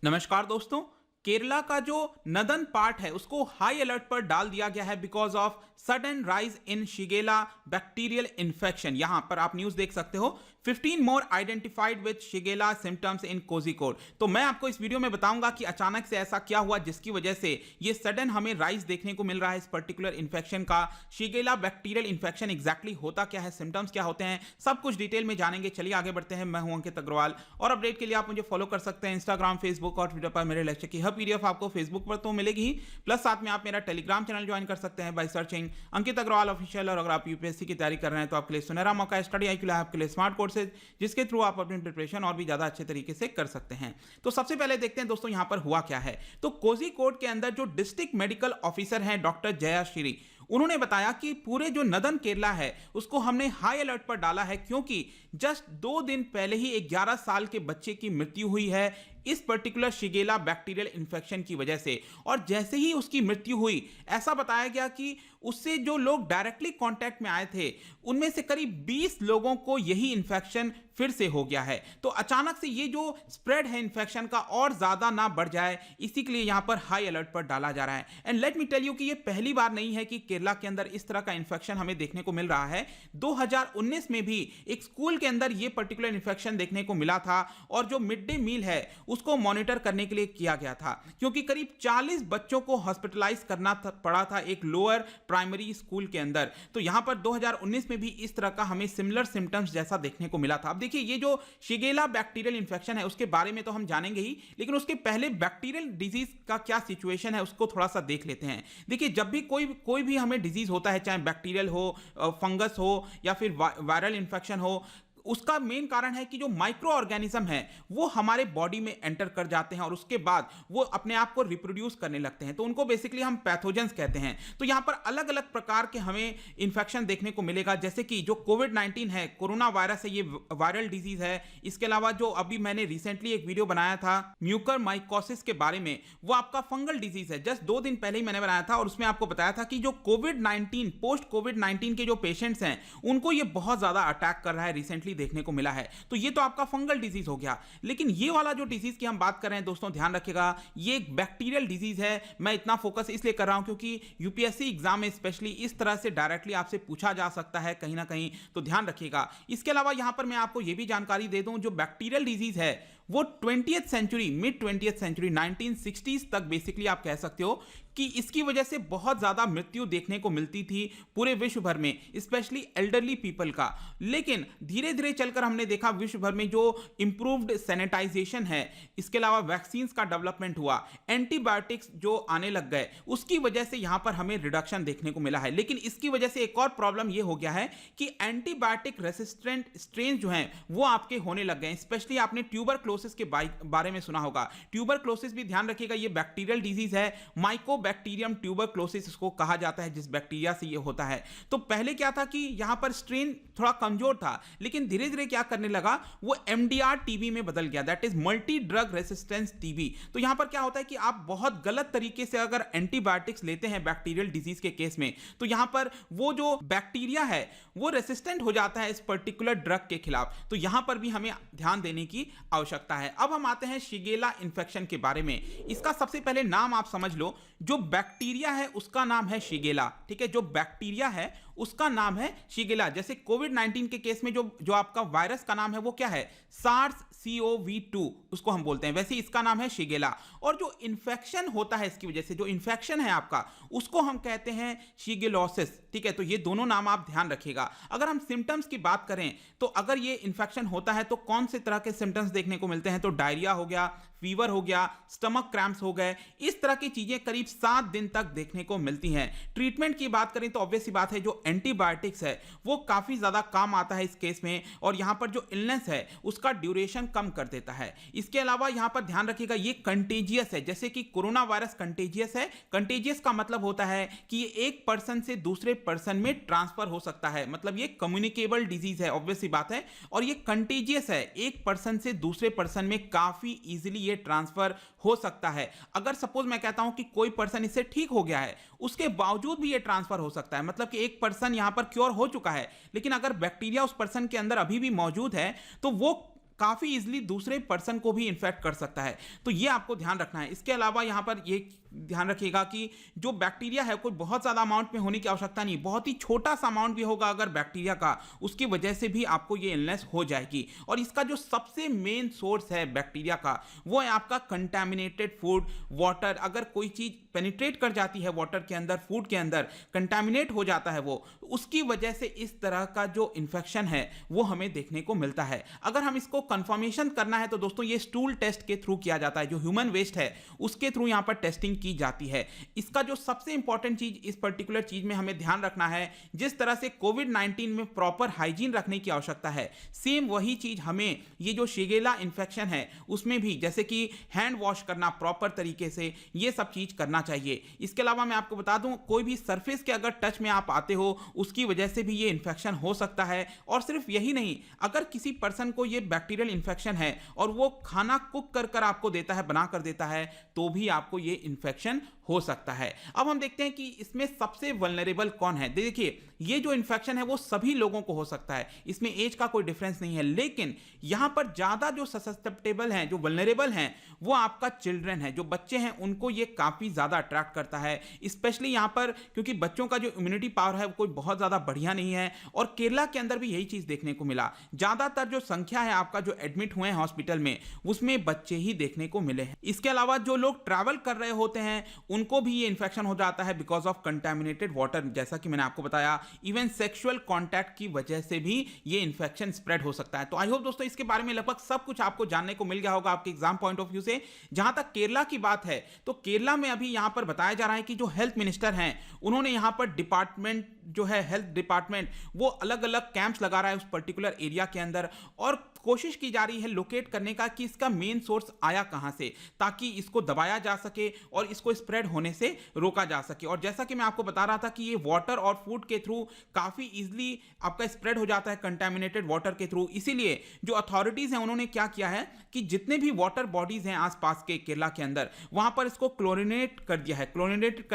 नमस्कार दोस्तों। केरला का जो नदन पार्ट है उसको हाई अलर्ट पर डाल दिया गया है because of sudden rise in Shigella bacterial infection. यहां पर आप न्यूज देख सकते हो 15 more identified with Shigella symptoms in Kozhikode. तो मैं आपको इस वीडियो में बताऊंगा कि अचानक से ऐसा क्या हुआ जिसकी वजह से ये सडन हमें राइज देखने को मिल रहा है इस पर्टिकुलर इन्फेक्शन का। शिगेला बैक्टीरियल इन्फेक्शन एग्जैक्टली होता क्या है, सिम्टम्स क्या होते हैं, सब कुछ डिटेल में जानेंगे। चलिए आगे बढ़ते हैं। मैं हूं अंकित अग्रवाल और अपडेट के लिए आप मुझे फॉलो कर सकते हैं इंस्टाग्राम, फेसबुक और ट्विटर पर। मेरे लेक्चर की हर पीडीएफ आपको फेसबुक पर तो मिलेगी ही, प्लस साथ में आप मेरा टेलीग्राम चैनल ज्वाइन कर सकते हैं by searching Ankit Agarwal official. और अगर आप यूपीएससी की तैयारी कर रहे हैं तो आपके लिए सुनहरा मौका है स्टडी IQ लैब के लिए स्मार्ट कोर्सेज, जिसके थ्रू आप अपनी प्रिपरेशन और भी ज्यादा अच्छे तरीके से कर सकते हैं। तो सबसे पहले देखते हैं दोस्तों यहां पर हुआ क्या है। तो कोझिकोड के अंदर जो डिस्ट्रिक्ट मेडिकल ऑफिसर हैं डॉक्टर जयाश्री, उन्होंने बताया कि पूरे जो नदन केरला है उसको हमने हाई अलर्ट पर डाला है क्योंकि जस्ट 2 दिन पहले ही 11 साल के बच्चे की मृत्यु हुई है इस पर्टिकुलर शिगेला बैक्टीरियल इन्फेक्शन की वजह से। और जैसे ही उसकी मृत्यु हुई, ऐसा बताया गया कि उससे जो लोग डायरेक्टली कांटेक्ट में आए थे उनमें से करीब 20 लोगों को यही इन्फेक्शन फिर से हो गया है। तो अचानक से ये जो स्प्रेड है इन्फेक्शन का और ज्यादा ना बढ़ जाए, इसी के लिए यहां पर हाई अलर्ट पर डाला जा रहा है। And let me tell you कि ये पहली बार नहीं है कि केरला के अंदर इस तरह का इन्फेक्शन हमें देखने को मिल रहा है। 2019 में भी एक स्कूल के अंदर ये पर्टिकुलर इन्फेक्शन देखने को मिला था और जो मिड डे मील है उसको मॉनिटर करने के लिए किया गया था क्योंकि करीब 40 बच्चों को हॉस्पिटलाइज करना पड़ा था एक लोअर प्राइमरी स्कूल के अंदर। तो यहां पर 2019 में भी इस तरह का हमें सिमिलर सिम्टम्स जैसा देखने को मिला था। अब देखिए ये जो शिगेला बैक्टीरियल इन्फेक्शन है उसके बारे में तो हम जानेंगे ही, लेकिन उसके पहले बैक्टीरियल डिजीज का क्या सिचुएशन है उसको थोड़ा सा देख लेते हैं। देखिए जब भी कोई भी हमें डिजीज होता है, चाहे बैक्टीरियल हो, फंगस हो या फिर वायरल इन्फेक्शन हो, उसका मेन कारण है कि जो माइक्रो ऑर्गेनिज्म है वो हमारे बॉडी में एंटर कर जाते हैं और उसके बाद वो अपने आप को रिप्रोड्यूस करने लगते हैं। तो उनको बेसिकली हम पैथोजेंस कहते हैं। तो यहां पर अलग अलग प्रकार के हमें इंफेक्शन देखने को मिलेगा, जैसे कि जो कोविड-19 है, कोरोना वायरस है, ये वायरल डिजीज है। इसके अलावा जो अभी मैंने रिसेंटली एक वीडियो बनाया था म्यूकर माइकोसिस के बारे में, वो आपका फंगल डिजीज है। जस्ट 2 दिन पहले ही मैंने बनाया था और उसमें आपको बताया था कि जो कोविड-19 पोस्ट कोविड-19 के जो पेशेंट्स हैं उनको ये बहुत ज्यादा अटैक कर रहा है, रिसेंटली देखने को मिला है। तो ये तो आपका फंगल डिजीज हो गया। लेकिन ये वाला जो डिजीज की हम बात कर रहे हैं दोस्तों, ध्यान रखिएगा, ये एक बैक्टीरियल डिजीज है। मैं इतना फोकस इसलिए कर रहा हूं क्योंकि यूपीएससी एग्जाम में स्पेशली इस तरह से डायरेक्टली आपसे पूछा जा सकता है कहीं ना कहीं, तो ध्यान रखिएगा। इसके अलावा यहां पर मैं आपको यह भी जानकारी दे दूं, जो बैक्टीरियल डिजीज है वो 20th century, mid 20th century 1960s तक बेसिकली आप कह सकते हो कि इसकी वजह से बहुत ज्यादा मृत्यु देखने को मिलती थी पूरे विश्व भर में, स्पेशली एल्डरली पीपल का। लेकिन धीरे धीरे चलकर हमने देखा विश्व भर में जो इंप्रूव्ड सैनिटाइजेशन है, इसके अलावा वैक्सीन का डेवलपमेंट हुआ, एंटीबायोटिक्स जो आने लग गए, उसकी वजह से यहां पर हमें रिडक्शन देखने को मिला है। लेकिन इसकी वजह से एक और प्रॉब्लम यह हो गया है कि एंटीबायोटिक रेसिस्टेंट स्ट्रेन जो हैं वो आपके होने लग गए। स्पेशली आपने ट्यूबरक्लोसिस के बारे में सुना होगा। ट्यूबरक्लोसिस भी ध्यान रखिएगा, ये बैक्टीरियल डिजीज है, माइकोबैक्टीरियम ट्यूबरक्लोसिस इसको कहा जाता है, जिस बैक्टीरिया से ये होता है। तो पहले क्या था कि यहां पर स्ट्रेन थोड़ा कमजोर था, लेकिन धीरे धीरे क्या करने लगा, वो MDR टीबी में बदल गया, that is multi drug resistance TB. तो यहां पर क्या होता है कि आप बहुत गलत तरीके से अगर एंटीबायोटिक्स लेते हैं बैक्टीरियल डिजीज के केस में, तो यहां पर वो जो बैक्टीरिया है वो रेसिस्टेंट हो जाता है इस पर्टिकुलर ड्रग के खिलाफ। तो यहां पर भी हमें ध्यान देने की आवश्यकता है। अब हम आते हैं शिगेला इन्फेक्शन के बारे में। इसका सबसे पहले नाम आप समझ लो, जो बैक्टीरिया है उसका नाम है शिगेला, ठीक है, जो बैक्टीरिया है उसका नाम है शिगेला। जैसे कोविड-19 के केस में जो आपका वायरस का नाम है वो क्या है, SARS-CoV-2 उसको हम बोलते हैं, वैसे इसका नाम है शिगेला। और जो इन्फेक्शन होता है इसकी वजह से, जो इन्फेक्शन है आपका, उसको हम कहते हैं शिगेलोसिस, ठीक है। तो ये दोनों नाम आप ध्यान रखिएगा। अगर हम सिम्टम्स की बात करें तो अगर ये इन्फेक्शन होता है तो कौन से तरह के सिम्टम्स देखने को मिलते हैं, तो डायरिया हो गया, फीवर हो गया, स्टमक क्रैम्प्स हो गए, इस तरह की चीजें करीब 7 दिन तक देखने को मिलती हैं। ट्रीटमेंट की बात करें तो ऑब्वियस सी बात है, जो एंटीबायोटिक्स है वो काफी ज्यादा काम आता है इस केस में, और यहां पर जो इलनेस है उसका ड्यूरेशन कम कर देता है। इसके अलावा यहां पर ध्यान रखिएगा, ये कंटेजियस है, जैसे कि कोरोना वायरस कंटेजियस है। कंटेजियस का मतलब होता है कि ये एक पर्सन से दूसरे पर्सन में ट्रांसफर हो सकता है, मतलब ये कम्युनिकेबल डिजीज है, ऑब्वियस सी बात है। और ये कंटेजियस है, एक पर्सन से दूसरे पर्सन में काफी इजीली ये ट्रांसफर हो सकता है। अगर सपोज मैं कहता हूं कि कोई पर्सन इससे ठीक हो गया है, उसके बावजूद भी ये ट्रांसफर हो सकता है, मतलब कि एक पर्सन यहां पर क्योर हो चुका है, लेकिन अगर बैक्टीरिया उस पर्सन के अंदर अभी भी मौजूद है तो वो काफी इजीली दूसरे पर्सन को भी इन्फेक्ट कर सकता है। तो ये आपको ध्यान रखना है। इसके अलावा यहाँ पर ये ध्यान रखिएगा कि जो बैक्टीरिया है कोई बहुत ज्यादा अमाउंट में होने की आवश्यकता नहीं, बहुत ही छोटा सा अमाउंट भी होगा अगर बैक्टीरिया का, उसकी वजह से भी आपको ये इलनेस हो जाएगी। और इसका जो सबसे मेन सोर्स है बैक्टीरिया का, वो है आपका कंटामिनेटेड फूड, वाटर। अगर कोई चीज पेनिट्रेट कर जाती है वाटर के अंदर, फूड के अंदर कंटामिनेट हो जाता है वो, उसकी वजह से इस तरह का जो इन्फेक्शन है वो हमें देखने को मिलता है। अगर हम इसको कंफर्मेशन करना है तो दोस्तों ये स्टूल टेस्ट के थ्रू किया जाता है, जो ह्यूमन वेस्ट है उसके थ्रू यहां पर टेस्टिंग की जाती है। इसका जो सबसे इंपॉर्टेंट चीज इस पर्टिकुलर चीज में हमें ध्यान रखना है, जिस तरह से कोविड-19 में प्रॉपर हाइजीन रखने की आवश्यकता है, सेम वही चीज हमें ये जो शिगेला इन्फेक्शन है उसमें भी, जैसे कि हैंड वॉश करना प्रॉपर तरीके से, ये सब चीज करना चाहिए। इसके अलावा मैं आपको बता दूं, कोई भी सरफेस के अगर टच में आप आते हो उसकी वजह से भी ये इन्फेक्शन हो सकता है। और सिर्फ यही नहीं, अगर किसी पर्सन को ये बैक्टीरियल इन्फेक्शन है और वो खाना कुक कर कर आपको देता है, बना कर देता है, तो भी आपको ये इन्फेक्शन हो सकता है। अब हम देखते हैं कि इसमें सबसे वल्नरेबल कौन है। देखिए, ये जो इन्फेक्शन है वो सभी लोगों को हो सकता है, इसमें एज का कोई डिफरेंस नहीं है, लेकिन यहां पर ज्यादा जो ससेप्टेबल हैं, जो वल्नरेबल हैं, वो आपका चिल्ड्रन है, जो बच्चे हैं, उनको ये काफी ज्यादा अट्रैक्ट करता है। स्पेशली यहां पर क्योंकि बच्चों का जो इम्यूनिटी पावर है वो कोई बहुत ज्यादा बढ़िया नहीं है, और केरला के अंदर भी यही चीज देखने को मिला। ज्यादातर जो संख्या है आपका जो एडमिट हुए हैं हॉस्पिटल में, उसमें बच्चे ही देखने को मिले हैं। इसके अलावा जो लोग ट्रैवल कर रहे होते हैं उनको भी ये इन्फेक्शन हो जाता है बिकॉज ऑफ कंटामिनेटेड वाटर, जैसा कि मैंने आपको बताया। इवन सेक्सुअल कांटेक्ट की वजह से भी ये इन्फेक्शन स्प्रेड हो सकता है। तो आई होप दोस्तों इसके बारे में लगभग सब कुछ आपको जानने को मिल गया होगा आपके एग्जाम पॉइंट ऑफ व्यू से। जहां तक केरला की बात है, तो केरला में अभी यहां पर बताया जा रहा है कि जो हेल्थ मिनिस्टर हैं उन्होंने यहां पर डिपार्टमेंट जो है, हेल्थ डिपार्टमेंट, वो अलग अलग कैंप्स लगा रहा है उस पर्टिकुलर एरिया के अंदर, और कोशिश की जा रही है लोकेट करने का कि इसका मेन सोर्स आया कहां से, ताकि इसको दबाया जा सके और इसको स्प्रेड होने से रोका जा सके। और जैसा कि मैं आपको बता रहा था कि ये वाटर और फूड के थ्रू काफी इजीली आपका स्प्रेड हो जाता है, कंटामिनेटेड वाटर के थ्रू। इसीलिए जो अथॉरिटीज हैं उन्होंने क्या किया है कि जितने भी वाटर बॉडीज हैं आसपास के केरला के अंदर, वहां पर इसको क्लोरिनेट कर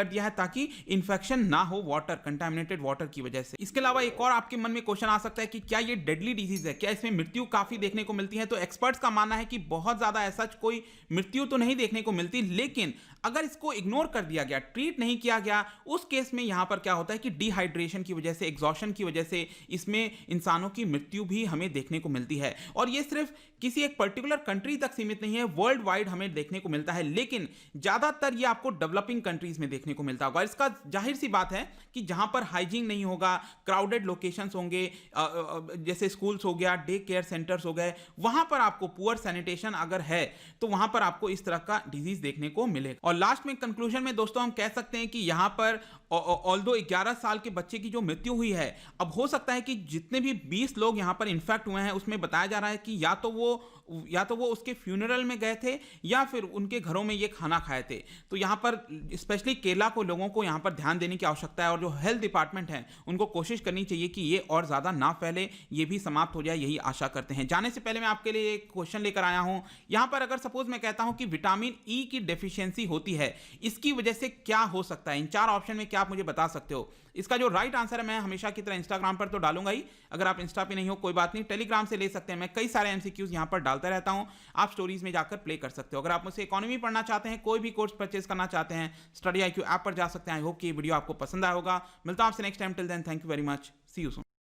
दिया है ताकि इंफेक्शन ना हो वाटर, कंटामिनेटेड वाटर की वजह से। इसके अलावा एक और आपके मन में क्वेश्चन आ सकता है कि क्या ये डेडली डिजीज है, क्या इसमें मृत्यु काफी देखने को मिलती है। तो एक्सपर्ट्स का मानना है कि बहुत ज्यादा ऐसा कोई मृत्यु तो नहीं देखने को मिलती, लेकिन अगर इसको इग्नोर कर दिया गया, ट्रीट नहीं किया गया, उस केस में यहां पर क्या होता है कि डिहाइड्रेशन की वजह से, एग्जॉशन की वजह से इसमें इंसानों की मृत्यु भी हमें देखने को मिलती है। और ये सिर्फ किसी एक पर्टिकुलर कंट्री तक सीमित नहीं है, वर्ल्ड वाइड हमें देखने को मिलता है, लेकिन ज्यादातर ये आपको डेवलपिंग कंट्रीज में देखने को मिलता होगा। इसका जाहिर सी बात है कि जहां पर हाइजीन नहीं होगा, क्राउडेड लोकेशंस होंगे, जैसे स्कूल्स हो गया, डे केयर सेंटर्स हो गए, वहां पर आपको पुअर सैनिटेशन अगर है तो वहां पर आपको इस तरह का डिजीज देखने को मिलेगा। और लास्ट में कंक्लूजन में दोस्तों हम कह सकते हैं कि यहां पर ऑल्दो 11 साल के बच्चे की जो मृत्यु हुई है, अब हो सकता है कि जितने भी 20 लोग यहां पर इन्फेक्ट हुए हैं उसमें बताया जा रहा है कि या तो वो उसके फ्यूनरल में गए थे या फिर उनके घरों में ये खाना खाए थे। तो यहां पर स्पेशली केरला को लोगों को यहां पर ध्यान देने की आवश्यकता है, और जो हेल्थ डिपार्टमेंट है उनको कोशिश करनी चाहिए कि ये और ज्यादा ना फैले, ये भी समाप्त हो जाए, यही आशा करते हैं। जाने से पहले मैं आपके लिए एक क्वेश्चन लेकर आया हूं। यहां पर अगर सपोज मैं कहता हूं कि विटामिन ई की डेफिशिएंसी होती है, इसकी वजह से क्या हो सकता है, इन 4 ऑप्शन में क्या आप मुझे बता सकते हो? इसका जो राइट आंसर है मैं हमेशा की तरह इंस्टाग्राम पर तो डालूंगा ही, अगर आप इंस्टा पे नहीं हो कोई बात नहीं, टेलीग्राम से ले सकते हैं। मैं कई सारे एमसीक्यूज यहां पर डालता रहता हूं, आप स्टोरीज में जाकर प्ले कर सकते हो। अगर आप मुझसे इकोनॉमी पढ़ना चाहते हैं, कोई भी कोर्स परचेज करना चाहते हैं, स्टडी IQ ऐप पर जा सकते हैं। आई होप कि ये वीडियो आपको पसंद आया होगा। मिलता हूं आपसे next time, till then thank you very much, see you soon.